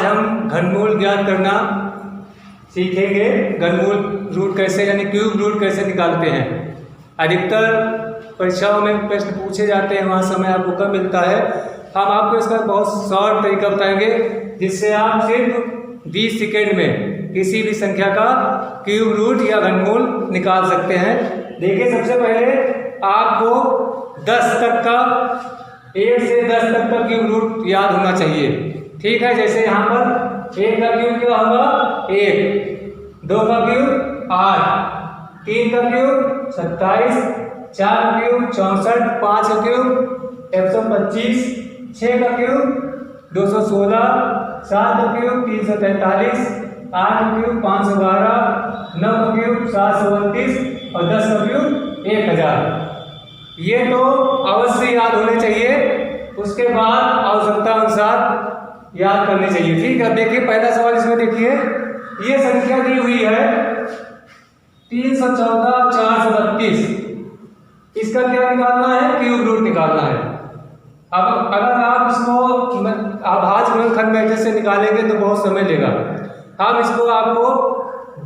हम घनमूल ज्ञात करना सीखेंगे। घनमूल रूट कैसे यानी क्यूब रूट कैसे निकालते हैं। अधिकतर परीक्षाओं में प्रश्न पूछे जाते हैं, वहाँ समय आपको कम मिलता है। हम आपको इसका बहुत शॉर्ट तरीका बताएंगे जिससे आप सिर्फ 20 सेकेंड में किसी भी संख्या का क्यूब रूट या घनमूल निकाल सकते हैं। देखिए, सबसे पहले आपको 10 तक का 1 से 10 तक का क्यूब रूट याद होना चाहिए। ठीक है, जैसे यहाँ पर 1 का क्यूब क्या होगा 1, 2 का क्यूब 8, 3 का क्यूब 27, 4 का क्यूब 64, 5 का क्यूब 125, 6 का क्यूब 216, 7 का क्यूब 343, 8 का क्यूब 512, 9 का क्यूब 729 और 10 का क्यूब 1000। ये तो अवश्य याद होने चाहिए, उसके बाद आवश्यकता अनुसार याद करनी चाहिए। ठीक है, देखिए पहला सवाल इसमें देखिए, ये संख्या दी हुई है 314, 432। इसका क्या निकालना है, क्यूब रूट निकालना है। अब अगर आप इसको आभाज्य गुणनखंड मेथड से निकालेंगे तो बहुत समय लेगा। हम इसको आपको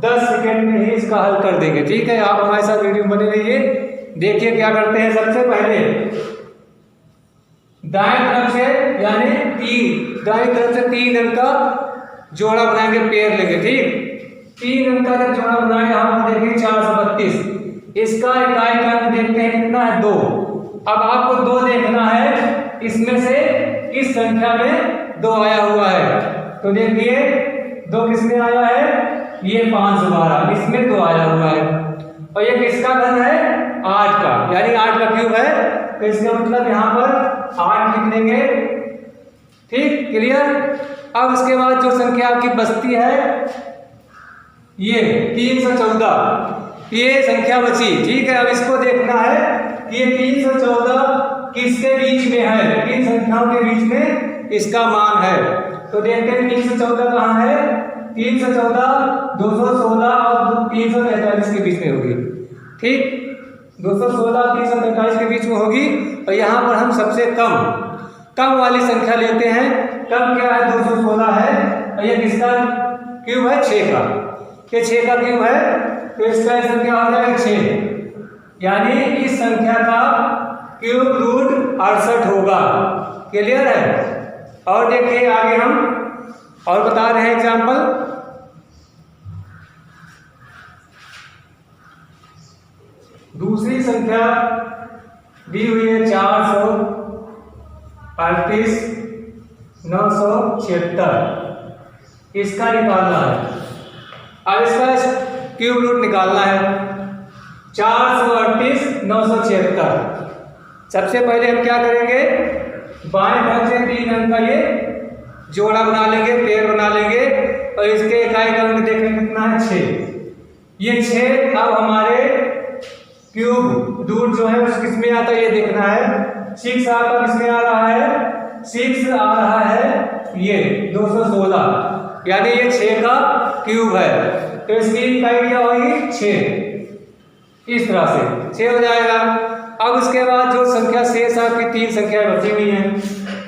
10 सेकेंड में ही इसका हल कर देंगे। ठीक है, आप हमारे साथ वीडियो बने रहिए। देखिए क्या करते हैं। सबसे पहले दाएं तरफ से यानी दाएं तरफ से 3 अंक का जोड़ा बनाएंगे, पेयर लेंगे। ठीक, 3 अंक का जब जोड़ा बनाएंगे हम देखेंगे 432। इसका इकाई का अंक देखते हैं कितना है 2। अब आपको 2 देखना है, इसमें से किस संख्या में 2 आया हुआ है। तो देखिए 2 किसमें आया है, ये 512, इसमें 2 आया हुआ है। और ये किसका घन है, 8 का, यानी 8 का क्यूब है। तो इसका मतलब यहाँ पर 8 लिख देंगे। ठीक, क्लियर। अब उसके बाद जो संख्या आपकी बचती है ये 314, ये संख्या बची। ठीक है, अब इसको देखना है कि ये 314 किसके बीच में है, किन संख्याओं के बीच में इसका मान है। तो देखते हैं 314 कहाँ है, 314 216 और 343 के बीच में होगी। ठीक, 216 343 के बीच में होगी। और यहाँ पर हम सबसे कम वाली संख्या लेते हैं। कम क्या है, 216 है। और ये किसका क्यूब है, 6 का। ये 6 का क्यूब है, तो इसका संख्या हो जाएगा 6, यानी इस संख्या का क्यूब रूट 68 होगा। क्लियर है। और देखिए आगे हम और बता रहे हैं एग्जाम्पल। दूसरी संख्या दी हुई है 438, 976। इसका निकालना है। अब इसका क्यूब रूट निकालना है 438, 976। सबसे पहले हम क्या करेंगे, बाएं तरफ से 3 अंक का ये जोड़ा बना लेंगे, पेयर बना लेंगे। और इसके इकाई का अंक देखेंगे कितना है, 6। ये 6 अब हमारे क्यूब रूट जो है उस किसमें आता है ये देखना है। 6 आपका किसमें आ रहा है, 6 आ रहा है ये 216, यानी ये 6 का क्यूब है। तो इसकी इकाई क्या होगी, 6। इस तरह से 6 हो जाएगा। अब उसके बाद जो संख्या शेष आपकी 3 संख्या बची हुई है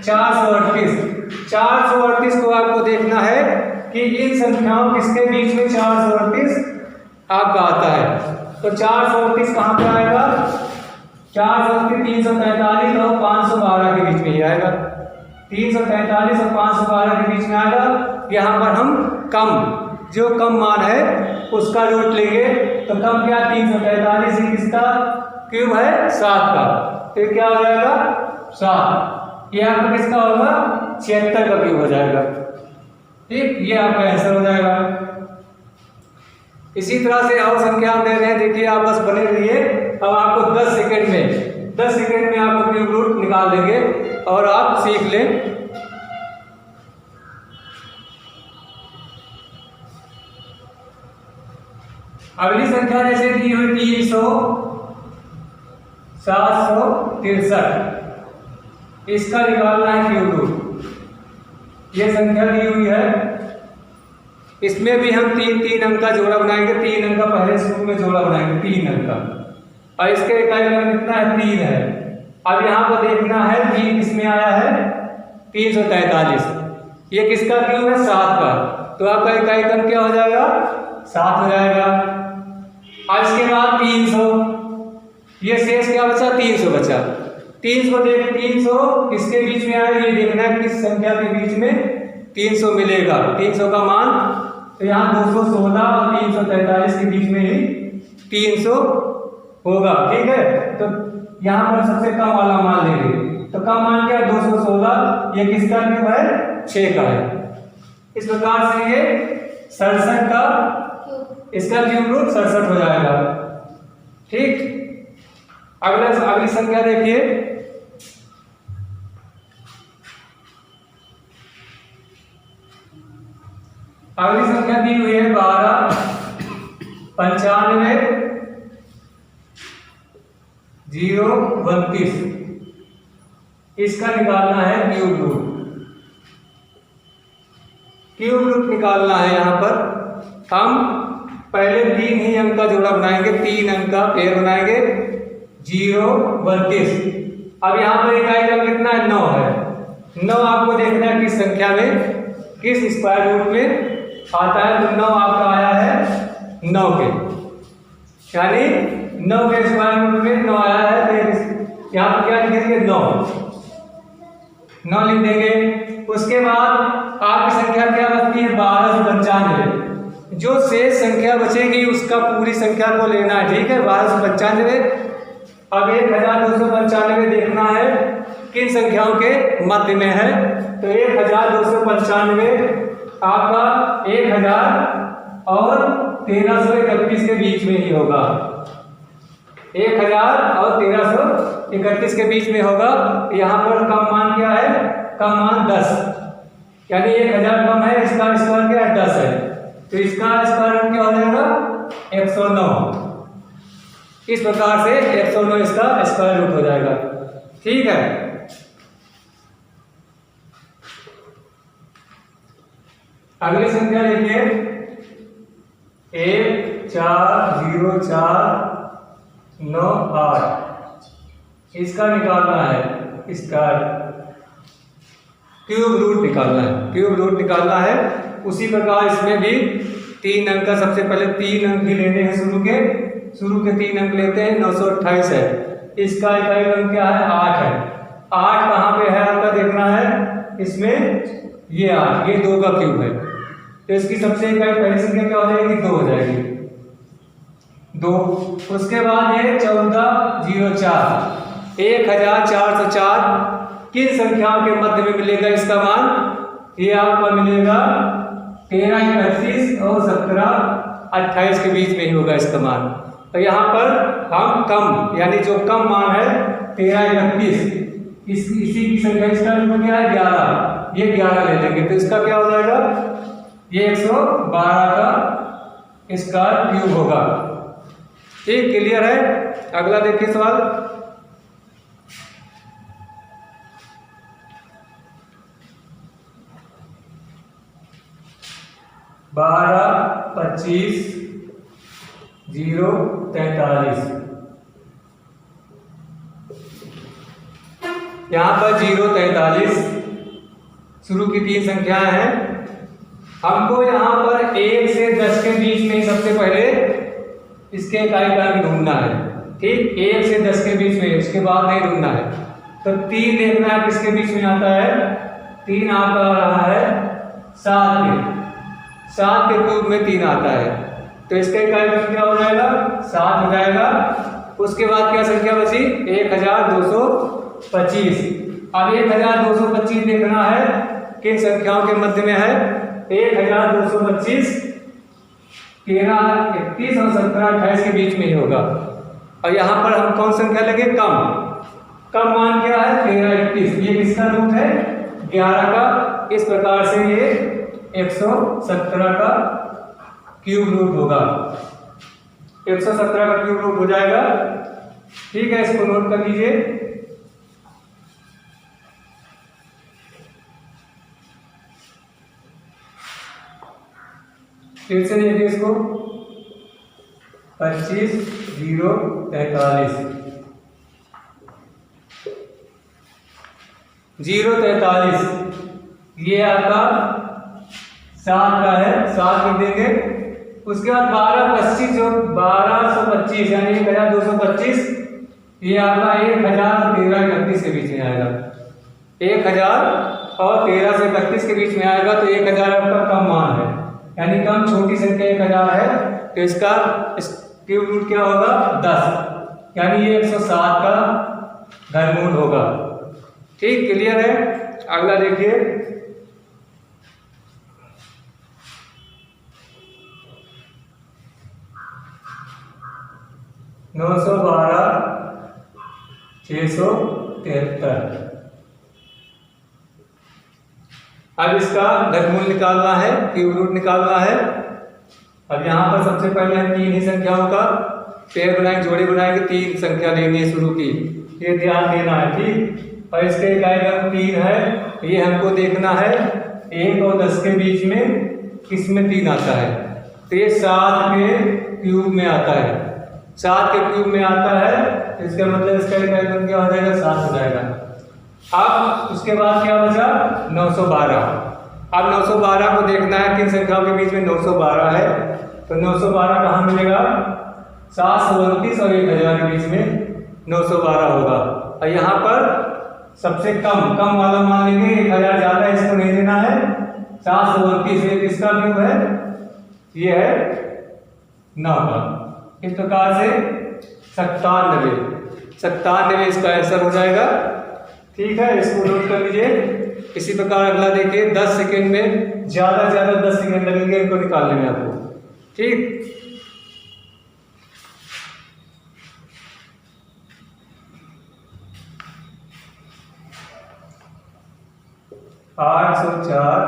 438 को आपको देखना है कि इन संख्याओं किसके बीच में 438 आपका आता है। तो 438 कहाँ पे आएगा, 438 343 और 512 के बीच में ही आएगा। 343 और 512 के बीच में आएगा। यहाँ पर हम जो कम मान है उसका रूट लेंगे। तो कम क्या, 343 ही किसका क्यूब है, 7 का। तो क्या हो जाएगा 7। ये आपका किसका होगा, 76 का क्यूब हो जाएगा। ठीक, ये आपका आंसर हो जाएगा। इसी तरह से और संख्या हम दे रहे हैं। देखिए आप बस बने रहिए। अब आपको 10 सेकेंड में आपको क्यूब रूट निकाल देंगे और आप सीख लें। अगली संख्या जैसे दी हुई 300, 763, इसका निकालना है क्यूब रूट। ये संख्या दी हुई है, इसमें भी हम 3 अंक का जोड़ा बनाएंगे। 3 अंक का पहले शुरू में जोड़ा बनाएंगे 3 अंक का। और इसके इकाई का कितना है, 3 है। अब यहाँ पर देखना है 3 किसमें आया है, 343। ये किसका क्यूब है? 7 का। तो आपका इकाई क्रम क्या हो जाएगा? 7 हो जाएगा। अब इसके बाद 300, ये शेष क्या बचा? 300 बचा। 300 किसके बीच में आया ये देखना है, किस संख्या के बीच में 300 मिलेगा। 300 का मान तो यहाँ 216 और 343 के बीच में ही 300 होगा। ठीक है, तो यहाँ पर सबसे कम वाला मान लेंगे। तो कम मान क्या? 216। ये किसका क्यूब है? 6 का है। इस प्रकार से ये 67 का, इसका क्यूब रूट 67 हो जाएगा। ठीक, अगली संख्या देखिए। अगली संख्या दी हुई है 12 95 0 32। इसका निकालना है क्यूब रूट। क्यूब रूट निकालना है। यहाँ पर हम पहले 3 ही अंक का जोड़ा बनाएंगे, 3 अंक का पेयर बनाएंगे। 0 32। अब यहाँ पर इकाई क्रम कितना है? 9 है। 9 आपको देखना है किस संख्या में, किस स्क्वायर रूट में आता है। तो 9 आपका आया है 9 के, यानी 9 के स्क्वायर रूट में 9 आया है। तो यहाँ पर क्या लिखेंगे? 9 लिख देंगे। उसके बाद आपकी संख्या क्या बचती है? 1295। जो शेष संख्या बचेगी उसका पूरी संख्या को लेना है। ठीक है, 1295। अब 1295 देखना है किन संख्याओं के मध्य में है। तो 1295 आपका 1000 और 1331 के बीच में ही होगा। 1000 और 1331 के बीच में होगा। यहाँ पर कम मान क्या है? कम मान 10, यानी 1000 कम है, इसका स्क्वायर क्या है? 10 है। तो इसका स्क्वायर क्या हो जाएगा? 109। इस प्रकार से 109 इसका स्क्वायर रूट हो जाएगा। ठीक है, अगली संख्या लिखिए 140498। इसका निकालना है, इसका क्यूब रूट निकालना है। क्यूब रूट निकालना है। उसी प्रकार इसमें भी 3 अंक का, सबसे पहले 3 अंक ही लेने हैं। शुरू के 3 अंक लेते हैं। 928 है। इसका इकाई क्रम क्या है? 8 है। 8 कहाँ पे है आपका देखना है। इसमें ये 8, ये 2 का क्यूब है। तो इसकी सबसे इकाई पहली संख्या क्या हो जाएगी? 2 हो जाएगी। 2। उसके बाद ये 1404 1404 किन संख्याओं के मध्य में मिलेगा इसका मान? ये आपका मिलेगा 13 31 और 17 28 के बीच में ही होगा इसका मान। तो यहाँ पर हम कम, यानी जो कम मान है 13 31, इसी की संख्या, इसका क्या है? 11। ये 11 ले लेंगे। तो इसका क्या हो जाएगा? ये 112 का इसका क्यूब होगा। ठीक, क्लियर है। अगला देखिए सवाल। बारह 25 0 43। यहाँ पर 0 43 शुरू की 3 संख्याएं हैं। हमको यहाँ पर 1 से 10 के बीच में सबसे पहले इसके इकाई क्रम ढूंढना है। ठीक, 1 से 10 के बीच में, इसके बाद नहीं ढूंढना है। तो 3 देखना है किसके बीच में आता है। 3 आपका आ रहा है 7 के, 7 के क्यूब में 3 आता है। तो इसका इकाई क्रम क्या हो जाएगा? 7 हो जाएगा। उसके बाद क्या संख्या बची? 1225। अब 1225 देखना है किन संख्याओं के मध्य में है। 1225 13 31 और 17 28 के बीच में ही होगा। और यहाँ पर हम कौन संख्या लगे? कम मान क्या है? 13 31। ये किसका रूट है? 11 का। इस प्रकार से ये 117 का क्यूब रूट होगा। 117 का क्यूब रूट हो जाएगा। ठीक है, इसको नोट कर लीजिए। फिर से देखिए इसको 25 0 43 0 43 ये आपका 7 का है, 7 लिख देंगे। उसके बाद 1225 जो 1225 यानी 1225, ये आपका 1013-31 के बीच में आएगा। 1000 और 13 से 31 के बीच में आएगा, तो 1000 आपका कम मान है, यानी कम छोटी संख्या 1000 है, तो इसका क्यूब रूट क्या होगा 10, यानी ये 107 का घनमूल होगा। ठीक, क्लियर है। अगला देखिए, नौ 673। अब इसका घनमूल निकालना है, क्यूब रूट निकालना है। अब यहाँ पर सबसे पहले हम 3 ही संख्याओं का पेयर बनाएंगे, जोड़े बनाएंगे। 3 संख्या लेनी है शुरू की, ये ध्यान देना है। ठीक, और इसके इकाई क्रम 3 है, ये हमको देखना है 1 और 10 के बीच में किसमें 3 आता है, तो ये 7 के क्यूब में आता है। 7 के क्यूब में आता है, इसका मतलब इसका इकाई क्रम क्या हो जाएगा 7 हो जाएगा। अब उसके बाद क्या बचा 912। अब 912 को देखना है, 3 संख्याओं के बीच में 912 है, तो 912 कहाँ मिलेगा 729 और 1000 के बीच में 912 होगा। और यहाँ पर सबसे कम वाला मान लेंगे, 1000 ज्यादा है, इसको नहीं लेना है। 729 किसका क्यूब है, ये है 9 का। इस प्रकार से 97 इसका आंसर हो जाएगा। ठीक है, इसको नोट कर लीजिए। इसी प्रकार अगला देखिए, 10 सेकेंड में ज्यादा से ज्यादा 10 सेकेंड लगेंगे इनको निकालने में आपको। ठीक, आठ 804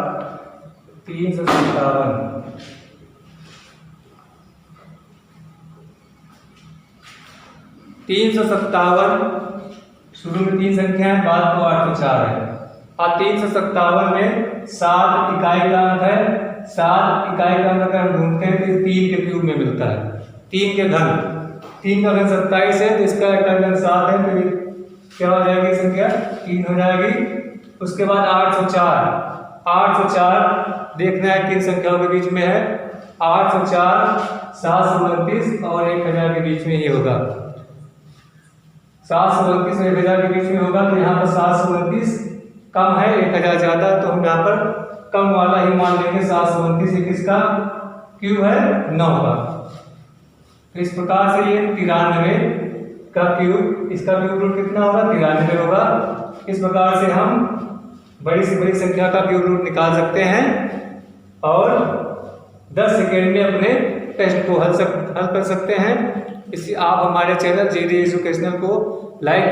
357। शुरू में 3 संख्या है, बाद में 804 है। और 357 में 7 इकाई का अंक है। 7 इकाई का अंक अगर हम ढूंढते हैं तो 3 के क्यूब में मिलता है। 3 के घन, 3 का घन 27 है, तो इसका इकाई घन 7 है, तो क्या हो जाएगी संख्या 3 हो जाएगी। उसके बाद 804 देखना है किन संख्याओं के बीच में है। 804 729 और 1000 के बीच में ही होगा। 729 और 1000 के बीच में होगा, तो यहाँ पर 729 कम है, 1000 ज्यादा, तो हम यहाँ पर कम वाला ही मान लेंगे। 729 किसका क्यूब है 9 का। तो इस प्रकार से ये 93 का क्यूब, इसका क्यूब रूट कितना होगा 93 होगा। इस प्रकार से हम बड़ी से बड़ी संख्या का क्यूब रूट निकाल सकते हैं और 10 सेकेंड में अपने टेस्ट को हल कर सकते हैं। इसी आप हमारे चैनल JD एजुकेशनल को लाइक